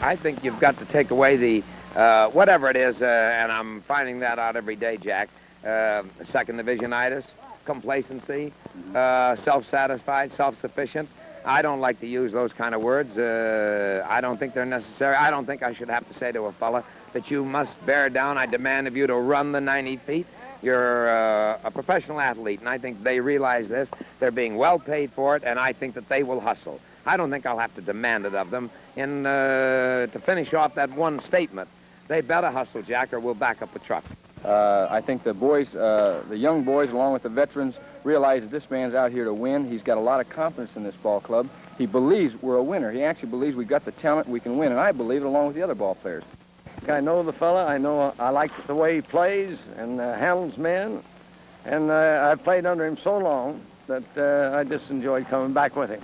I think you've got to take away the, whatever it is, and I'm finding that out every day, Jack, second divisionitis, complacency, self-satisfied, self-sufficient. I don't like to use those kind of words. I don't think they're necessary. I don't think I should have to say to a fella that you must bear down. I demand of you to run the 90 feet. You're a professional athlete, and I think they realize this. They're being well paid for it, and I think that they will hustle. I don't think I'll have to demand it of them. And to finish off that one statement, they better hustle, Jack, or we'll back up the truck. I think the boys, the young boys, along with the veterans, realize that this man's out here to win. He's got a lot of confidence in this ball club. He believes we're a winner. He actually believes we've got the talent, we can win, and I believe it along with the other ball players. I know the fella. I know I like the way he plays and handles men, and I've played under him so long that I just enjoyed coming back with him.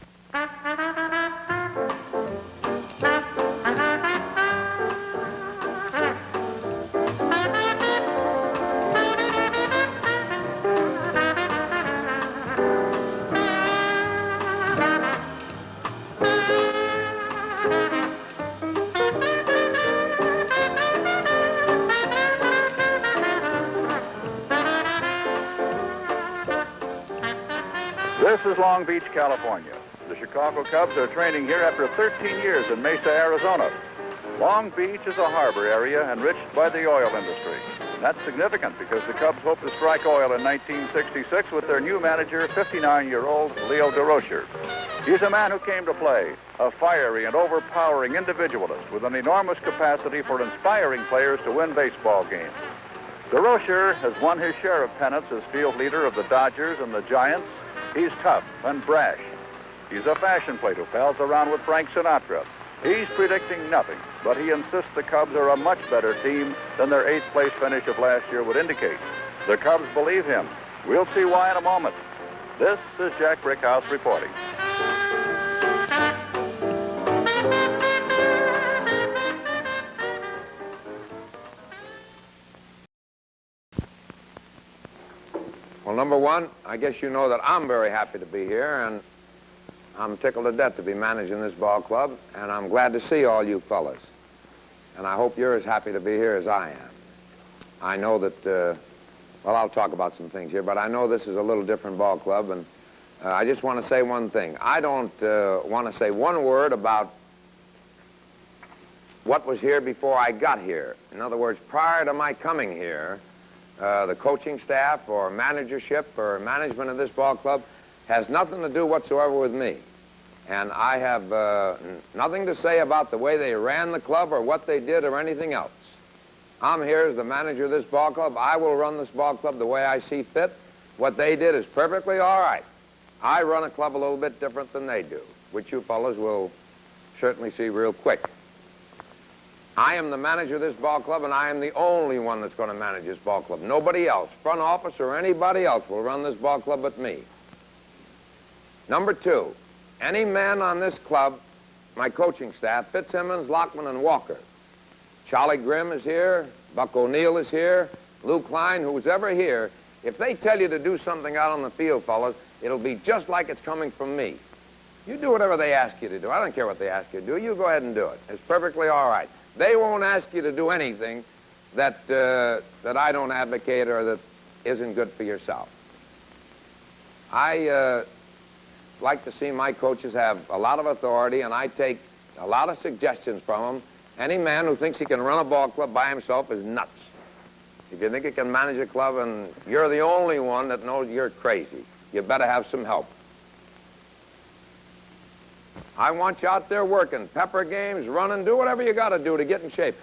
This is Long Beach, California. The Chicago Cubs are training here after 13 years in Mesa, Arizona. Long Beach is a harbor area enriched by the oil industry. That's significant because the Cubs hope to strike oil in 1966 with their new manager, 59-year-old Leo Durocher. He's a man who came to play, a fiery and overpowering individualist with an enormous capacity for inspiring players to win baseball games. Durocher has won his share of pennants as field leader of the Dodgers and the Giants. He's tough and brash. He's a fashion plate who pals around with Frank Sinatra. He's predicting nothing, but he insists the Cubs are a much better team than their 8th place finish of last year would indicate. The Cubs believe him. We'll see why in a moment. This is Jack Brickhouse reporting. Well, number one, I guess you know that I'm very happy to be here, and I'm tickled to death to be managing this ball club, and I'm glad to see all you fellas. And I hope you're as happy to be here as I am. I know that, well, I'll talk about some things here, but I know this is a little different ball club, and I just want to say one thing. I don't want to say one word about what was here before I got here. In other words, prior to my coming here, the coaching staff or managership or management of this ball club has nothing to do whatsoever with me. And I have nothing to say about the way they ran the club or what they did or anything else. I'm here as the manager of this ball club. I will run this ball club the way I see fit. What they did is perfectly all right. I run a club a little bit different than they do, which you fellows will certainly see real quick. I am the manager of this ball club, and I am the only one that's going to manage this ball club. Nobody else, front office or anybody else, will run this ball club but me. Number two, any man on this club, my coaching staff, Fitzsimmons, Lockman, and Walker. Charlie Grimm is here, Buck O'Neill is here, Lou Klein, who's ever here. If they tell you to do something out on the field, fellas, it'll be just like it's coming from me. You do whatever they ask you to do. I don't care what they ask you to do. You go ahead and do it. It's perfectly all right. They won't ask you to do anything that, that I don't advocate or that isn't good for yourself. I like to see my coaches have a lot of authority, and I take a lot of suggestions from them. Any man who thinks he can run a ball club by himself is nuts. If you think you can manage a club and you're the only one that knows, you're crazy. You better have some help. I want you out there working, pepper games, running, do whatever you got to do to get in shape.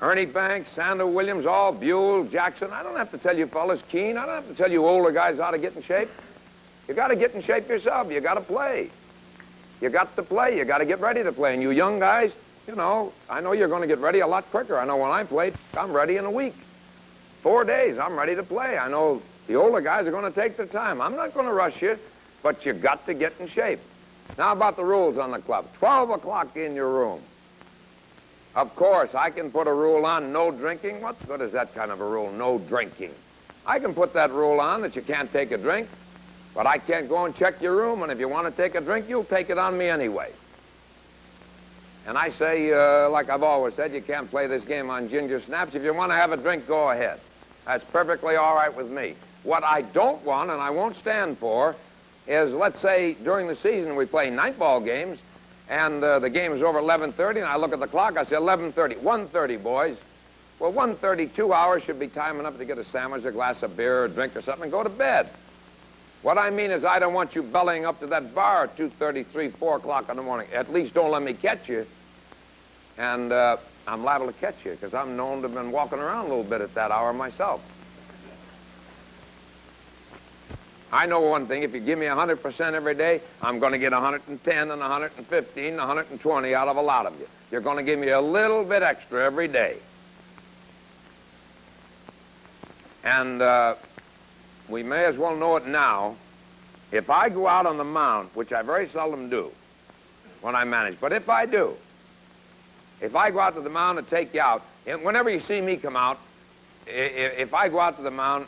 Ernie Banks, Santo, Williams, all, Buell, Jackson. I don't have to tell you fellas, Keene. I don't have to tell you older guys how to get in shape. You got to get in shape yourself. You got to play. You got to play. You got to get ready to play. And you young guys, you know, I know you're going to get ready a lot quicker. I know when I played, I'm ready in a week. 4 days, I'm ready to play. I know the older guys are going to take their time. I'm not going to rush you, but you got to get in shape. Now about the rules on the club. 12 o'clock in your room. Of course, I can put a rule on no drinking. What good is that kind of a rule, no drinking? I can put that rule on that you can't take a drink, but I can't go and check your room, and if you want to take a drink, you'll take it on me anyway. And I say, like I've always said, you can't play this game on ginger snaps. If you want to have a drink, go ahead. That's perfectly all right with me. What I don't want and I won't stand for is, let's say, during the season we play night ball games, and the game is over 11:30, and I look at the clock, I say 11:30, 1:30, boys. Well, 1:30, 2 hours should be time enough to get a sandwich, a glass of beer, or a drink or something, and go to bed. What I mean is I don't want you bellying up to that bar at 2:30, 3, 4 o'clock in the morning. At least don't let me catch you. And I'm liable to catch you because I'm known to have been walking around a little bit at that hour myself. I know one thing, if you give me 100% every day, I'm going to get 110 and 115 and 120 out of a lot of you. You're going to give me a little bit extra every day. And we may as well know it now. If I go out on the mound, which I very seldom do when I manage, but if I do, if I go out to the mound and take you out, and whenever you see me come out, if I go out to the mound,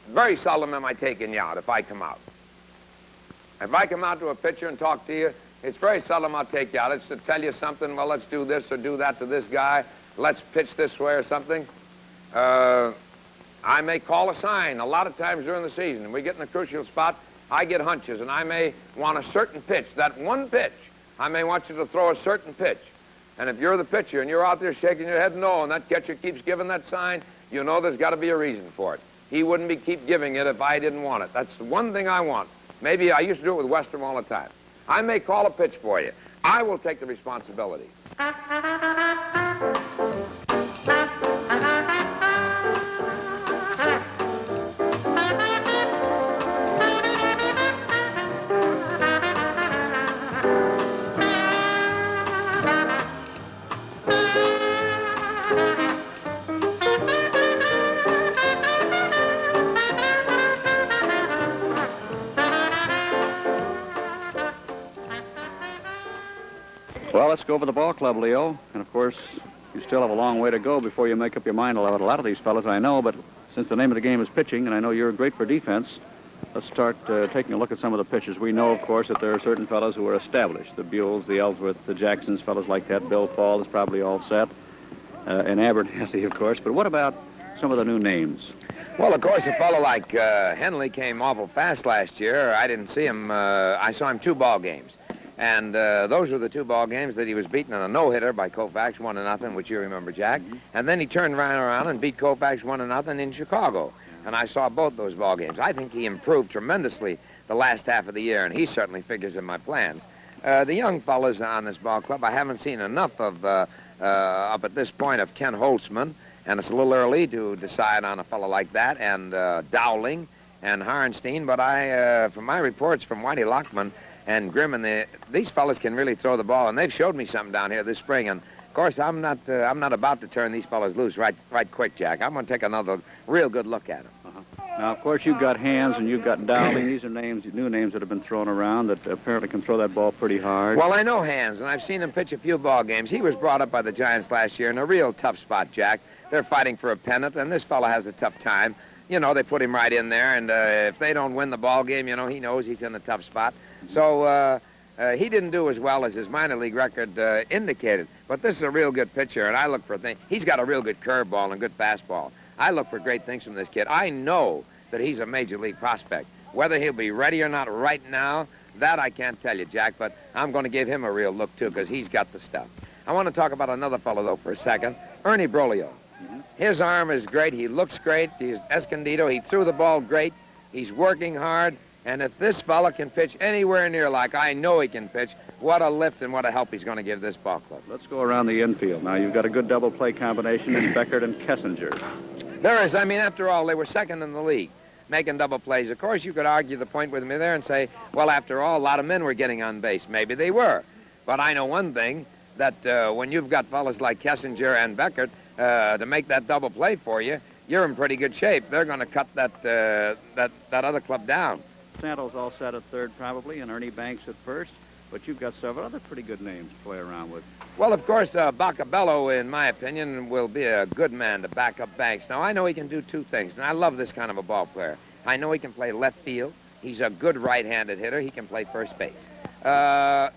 very seldom am I taking you out if I come out. If I come out to a pitcher and talk to you, it's very seldom I'll take you out. It's to tell you something, well, let's do this or do that to this guy, let's pitch this way or something. I may call a sign. A lot of times during the season, we get in a crucial spot, I get hunches, and I may want a certain pitch, that one pitch. I may want you to throw a certain pitch. And if you're the pitcher and you're out there shaking your head no, and that catcher keeps giving that sign, you know there's got to be a reason for it. He wouldn't keep giving it if I didn't want it. That's the one thing I want. Maybe I used to do it with Western all the time. I may call a pitch for you. I will take the responsibility. Well, let's go over the ball club, Leo. And, of course, you still have a long way to go before you make up your mind about a lot of these fellas, I know. But since the name of the game is pitching, and I know you're great for defense, let's start taking a look at some of the pitchers. We know, of course, that there are certain fellas who are established. The Buells, the Ellsworths, the Jacksons, fellas like that. Bill Faul is probably all set. And Abernathy, of course. But what about some of the new names? Well, of course, a fellow like Hundley came awful fast last year. I didn't see him. I saw him 2 ball games. And those were the 2 ball games that he was beaten on a no-hitter by Koufax, 1-0, which you remember, Jack. Mm-hmm. And then he turned right around and beat Koufax 1-0 in Chicago. And I saw both those ball games. I think he improved tremendously the last half of the year, and he certainly figures in my plans. The young fellas on this ball club, I haven't seen enough of up at this point of Ken Holtzman, and it's a little early to decide on a fellow like that, and Dowling and Harnstein. But from my reports from Whitey Lockman and Grimm, and these fellas can really throw the ball, and they've showed me something down here this spring. And of course, I'm not about to turn these fellas loose right quick, Jack. I'm going to take another real good look at them. Now, of course, you've got Hands and you've got Dowling. These are new names that have been thrown around that apparently can throw that ball pretty hard. Well, I know Hands, and I've seen him pitch a few ball games. He was brought up by the Giants last year in a real tough spot, Jack. They're fighting for a pennant, and this fella has a tough time. You know, they put him right in there, and if they don't win the ball game, you know, he knows he's in a tough spot. So he didn't do as well as his minor league record indicated. But this is a real good pitcher, and I look for things. He's got a real good curveball and good fastball. I look for great things from this kid. I know that he's a major league prospect. Whether he'll be ready or not right now, that I can't tell you, Jack, but I'm going to give him a real look, too, because he's got the stuff. I want to talk about another fellow, though, for a second. Ernie Broglio. His arm is great. He looks great. He's Escondido. He threw the ball great. He's working hard. And if this fella can pitch anywhere near like I know he can pitch, what a lift and what a help he's going to give this ball club. Let's go around the infield. Now, you've got a good double play combination in Beckert and Kessinger. There is. I mean, after all, they were second in the league, making double plays. Of course, you could argue the point with me there and say, well, after all, a lot of men were getting on base. Maybe they were. But I know one thing, that when you've got fellas like Kessinger and Beckert to make that double play for you, you're in pretty good shape. They're going to cut that other club down. Santo's all set at third, probably, and Ernie Banks at first. But you've got several other pretty good names to play around with. Well, of course, Bacabello, in my opinion, will be a good man to back up Banks. Now, I know he can do 2 things, and I love this kind of a ball player. I know he can play left field. He's a good right-handed hitter. He can play first base.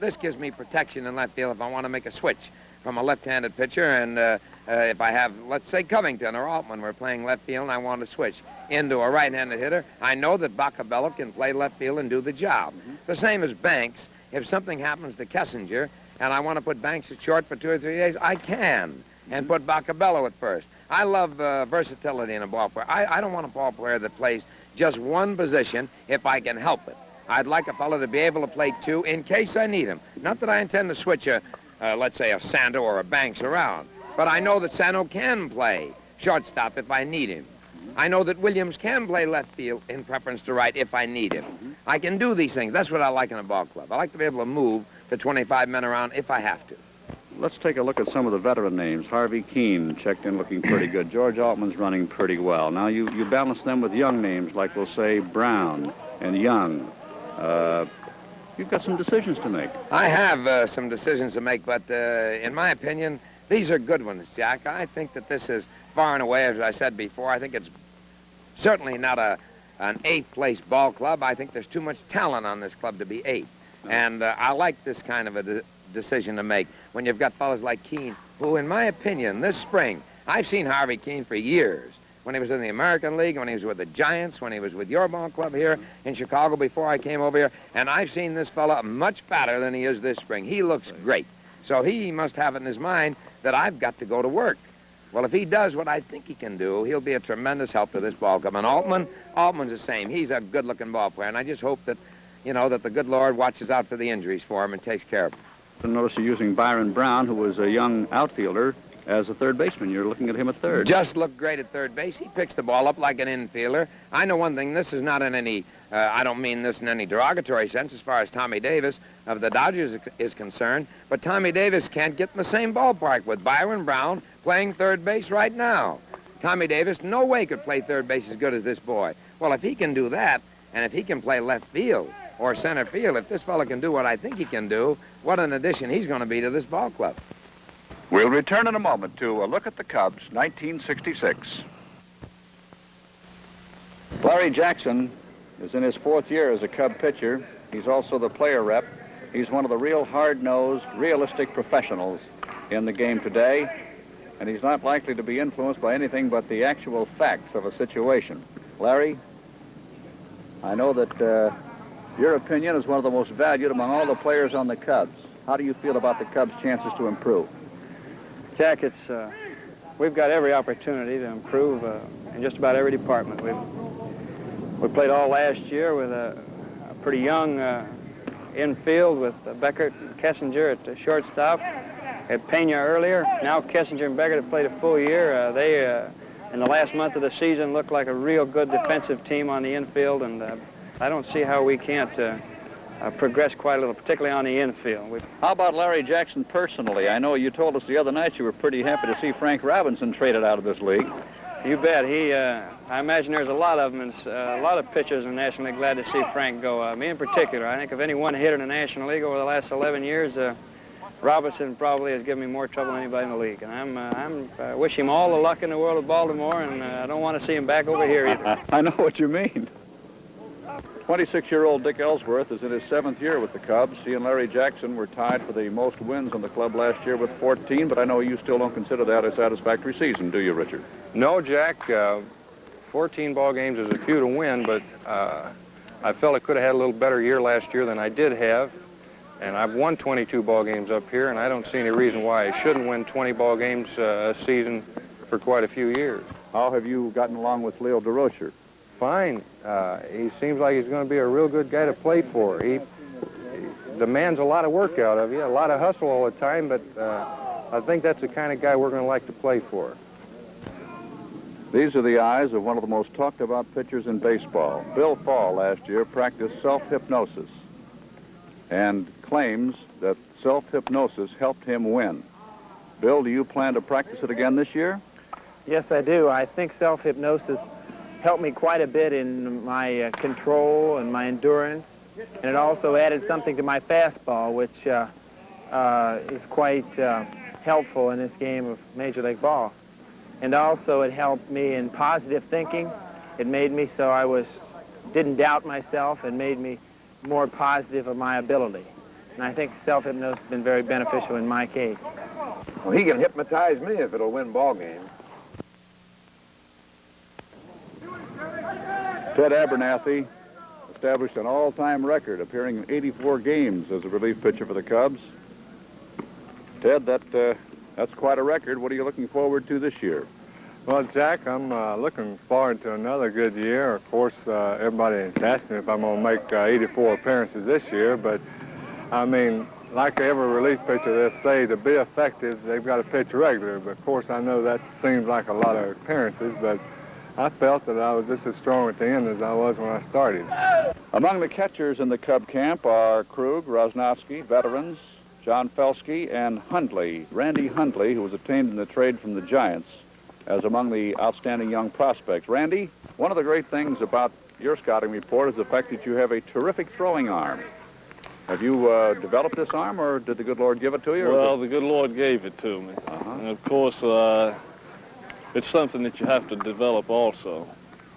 This gives me protection in left field if I want to make a switch. from a left-handed pitcher, and if I have, let's say, Covington or Altman, we're playing left field, and I want to switch into a right-handed hitter, I know that Bacabello can play left field and do the job. The same as Banks. If something happens to Kessinger, and I want to put Banks at short for 2 or 3 days, I can, and put Bacabello at first. I love versatility in a ball player. I don't want a ball player that plays just one position if I can help it. I'd like a fellow to be able to play 2 in case I need him. Not that I intend to switch let's say, a Santo or a Banks around, but I know that Santo can play shortstop if I need him. I know that Williams can play left field in preference to right if I need him. I can do these things. That's what I like in a ball club. I like to be able to move the 25 men around if I have to. Let's take a look at some of the veteran names. Harvey Keene checked in looking pretty good. George Altman's running pretty well. Now you balance them with young names like, we'll say, Brown and Young. You've got some decisions to make. I have some decisions to make, but in my opinion, these are good ones, Jack. I think that this is far and away, as I said before, I think it's certainly not an 8th place ball club. I think there's too much talent on this club to be 8th. No. And I like this kind of a decision to make when you've got fellas like Keene, who, in my opinion, this spring, I've seen Harvey Keene for years. When he was in the American League, when he was with the Giants, when he was with your ball club here in Chicago before I came over here, and I've seen this fella much fatter than he is this spring. He looks great. So he must have it in his mind that I've got to go to work. Well, if he does what I think he can do, he'll be a tremendous help to this ball club. And Altman's the same. He's a good-looking ball player, and I just hope that, you know, that the good Lord watches out for the injuries for him and takes care of him. I notice you're using Byron Brown, who was a young outfielder, as a third baseman. You're looking at him at third. Just looked great at third base. He picks the ball up like an infielder. I know one thing. This is not in any, I don't mean this in any derogatory sense as far as Tommy Davis of the Dodgers is concerned, but Tommy Davis can't get in the same ballpark with Byron Brown playing third base right now. Tommy Davis no way could play third base as good as this boy. Well, if he can do that, and if he can play left field or center field, if this fella can do what I think he can do, what an addition he's going to be to this ball club. We'll return in a moment to a look at the Cubs, 1966. Larry Jackson is in his 4th year as a Cub pitcher. He's also the player rep. He's one of the real hard-nosed, realistic professionals in the game today, and he's not likely to be influenced by anything but the actual facts of a situation. Larry, I know that your opinion is one of the most valued among all the players on the Cubs. How do you feel about the Cubs' chances to improve? Jack, we've got every opportunity to improve in just about every department. We played all last year with a pretty young infield with Beckert and Kessinger at the shortstop. Had Pena earlier. Now Kessinger and Beckert have played a full year. They, in the last month of the season, look like a real good defensive team on the infield, and I don't see how we can't progress quite a little, particularly on the infield. How about Larry Jackson personally? I know you told us the other night you were pretty happy to see Frank Robinson traded out of this league. You bet. I imagine there's a lot of them, and a lot of pitchers in the National League glad to see Frank go. Me in particular, I think of any one hitter in the National League over the last 11 years, Robinson probably has given me more trouble than anybody in the league. And I wish him all the luck in the world of Baltimore, and I don't want to see him back over here either. I know what you mean. 26-year-old Dick Ellsworth is in his 7th year with the Cubs. He and Larry Jackson were tied for the most wins on the club last year with 14, but I know you still don't consider that a satisfactory season, do you, Richard? No, Jack. 14 ball games is a few to win, but I felt I could have had a little better year last year than I did have, and I've won 22 ball games up here, and I don't see any reason why I shouldn't win 20 ball games a season for quite a few years. How have you gotten along with Leo Durocher? Fine. He seems like he's going to be a real good guy to play for. He demands a lot of work out of you, a lot of hustle all the time, but I think that's the kind of guy we're going to like to play for. These are the eyes of one of the most talked about pitchers in baseball. Bill Faul last year practiced self-hypnosis and claims that self-hypnosis helped him win. Bill, do you plan to practice it again this year? Yes, I do. I think self-hypnosis helped me quite a bit in my control and my endurance, and it also added something to my fastball, which is quite helpful in this game of Major League Ball. And also it helped me in positive thinking. It made me so I didn't doubt myself, and made me more positive of my ability. And I think self-hypnosis has been very beneficial in my case. Well, he can hypnotize me if it'll win ball games. Ted Abernathy established an all-time record, appearing in 84 games as a relief pitcher for the Cubs. Ted, that's quite a record. What are you looking forward to this year? Well, Jack, I'm looking forward to another good year. Of course, everybody is asking if I'm going to make 84 appearances this year, but, I mean, like every relief pitcher, they say to be effective, they've got to pitch regular. But, of course, I know that seems like a lot of appearances, but I felt that I was just as strong at the end as I was when I started. Among the catchers in the Cub camp are Krug, Rosnowski, veterans, John Felsky, and Hundley. Randy Hundley, who was obtained in the trade from the Giants, as among the outstanding young prospects. Randy, one of the great things about your scouting report is the fact that you have a terrific throwing arm. Have you developed this arm, or did the good Lord give it to you? Well, the good Lord gave it to me. And of course, it's something that you have to develop also.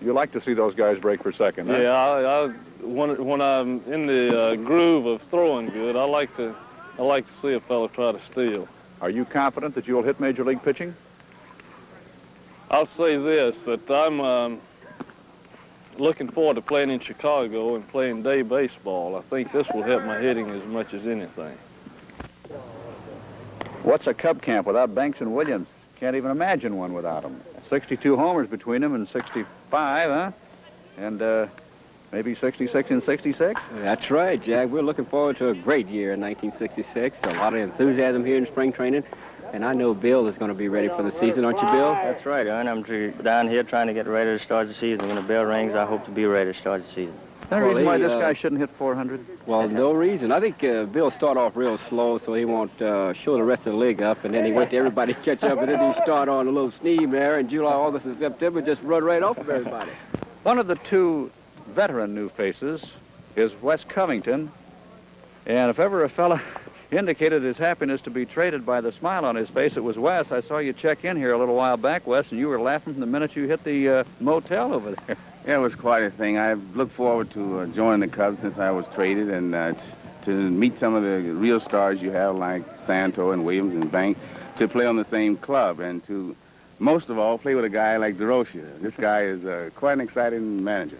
You like to see those guys break for second, huh? Yeah, when I'm in the groove of throwing good, I like to see a fellow try to steal. Are you confident that you'll hit Major League pitching? I'll say this, that I'm looking forward to playing in Chicago and playing day baseball. I think this will help my hitting as much as anything. What's a Cub camp without Banks and Williams? Can't even imagine one without them. 62 homers between them and 65, huh? And maybe 66 and 66? That's right, Jack. We're looking forward to a great year in 1966. A lot of enthusiasm here in spring training. And I know Bill is going to be ready for the season, aren't you, Bill? That's right, Ern. I'm down here trying to get ready to start the season. When the bell rings, I hope to be ready to start the season. Any reason why this guy shouldn't hit 400? Well, no reason. I think Bill started off real slow so he won't show the rest of the league up, and then he wait till everybody catch up, and then he start on a little steam there in July, August, and September, just run right off of everybody. One of the two veteran new faces is Wes Covington, and if ever a fella indicated his happiness to be traded by the smile on his face, it was Wes. I saw you check in here a little while back, Wes, and you were laughing from the minute you hit the motel over there. Yeah, it was quite a thing. I've looked forward to joining the Cubs since I was traded, and to meet some of the real stars you have like Santo and Williams and Banks, to play on the same club, and to, most of all, play with a guy like Durocher. This guy is quite an exciting manager.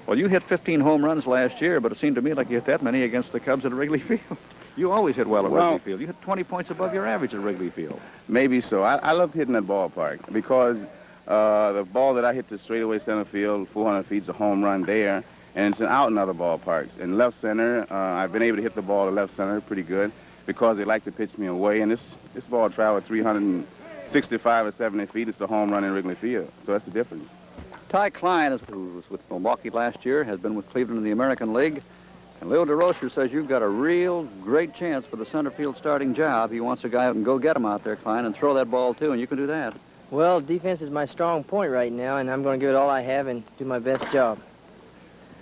Well, you hit 15 home runs last year, but it seemed to me like you hit that many against the Cubs at Wrigley Field. You always hit well at Wrigley Field. You hit 20 points above your average at Wrigley Field. Maybe so. I love hitting that ballpark because the ball that I hit to straightaway center field, 400 feet, is a home run there, and it's out in other ballparks. In left center, I've been able to hit the ball to left center pretty good because they like to pitch me away, and this ball traveled 365 or 70 feet. It's a home run in Wrigley Field, so that's the difference. Ty Klein, who was with Milwaukee last year, has been with Cleveland in the American League. And Leo Durocher says you've got a real great chance for the center field starting job. He wants a guy who can go get him out there, Klein, and throw that ball, too, and you can do that. Well, defense is my strong point right now, and I'm going to give it all I have and do my best job.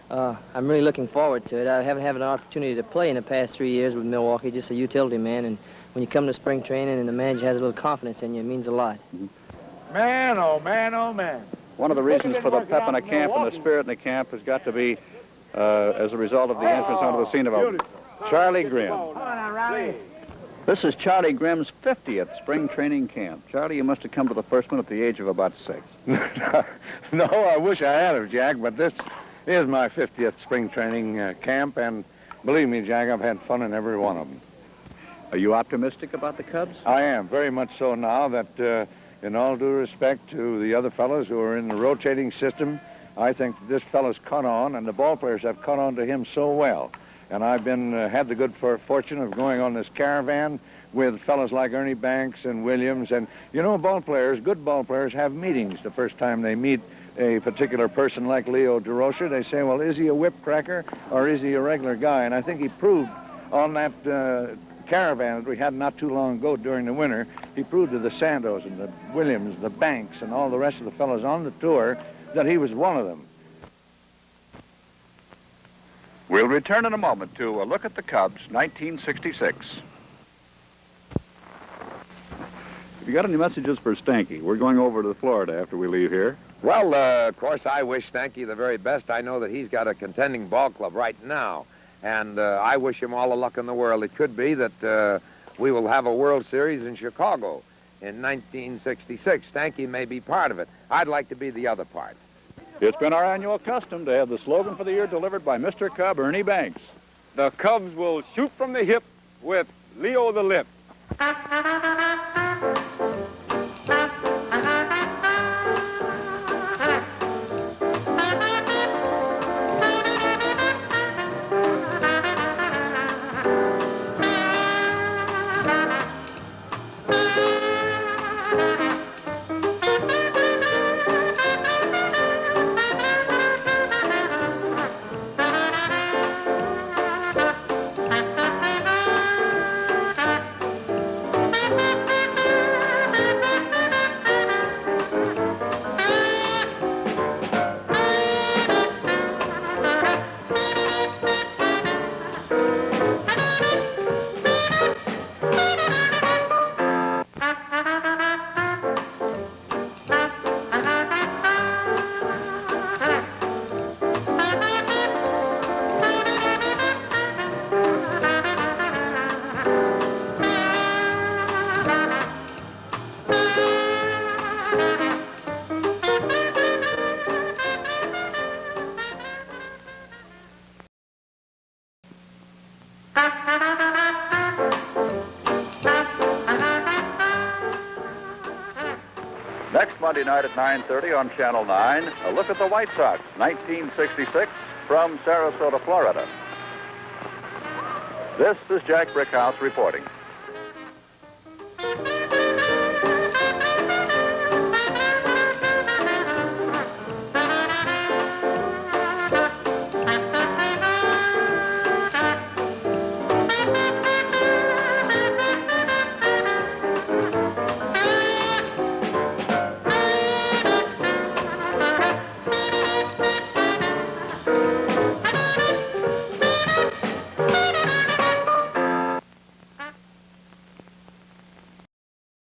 I'm really looking forward to it. I haven't had an opportunity to play in the past 3 years with Milwaukee, just a utility man, and when you come to spring training and the manager has a little confidence in you, it means a lot. Man, oh man, oh man. One of the reasons for the pep in the camp and the spirit in the camp has got to be as a result of the entrance onto the scene of Charlie Grimm. This is Charlie Grimm's 50th spring training camp. Charlie, you must have come to the first one at the age of about 6. No, I wish I had it, Jack, but this is my 50th spring training camp, and believe me, Jack, I've had fun in every one of them. Are you optimistic about the Cubs? I am, very much so now that, in all due respect to the other fellows who are in the rotating system, I think this fellow's caught on, and the ball players have caught on to him so well. And I've been had the good fortune of going on this caravan with fellows like Ernie Banks and Williams. And, you know, ball players, good ball players, have meetings the first time they meet a particular person like Leo Durocher. They say, well, is he a whip cracker or is he a regular guy? And I think he proved on that caravan that we had not too long ago during the winter, he proved to the Santos and the Williams, the Banks, and all the rest of the fellows on the tour that he was one of them. We'll return in a moment to a look at the Cubs, 1966. Have you got any messages for Stanky? We're going over to Florida after we leave here. Well, of course, I wish Stanky the very best. I know that he's got a contending ball club right now. And I wish him all the luck in the world. It could be that we will have a World Series in Chicago in 1966. Stanky may be part of it. I'd like to be the other part. It's been our annual custom to have the slogan for the year delivered by Mr. Cub, Ernie Banks. The Cubs will shoot from the hip with Leo the Lip. Next Monday night at 9:30 on Channel 9, a look at the White Sox, 1966, from Sarasota, Florida. This is Jack Brickhouse reporting.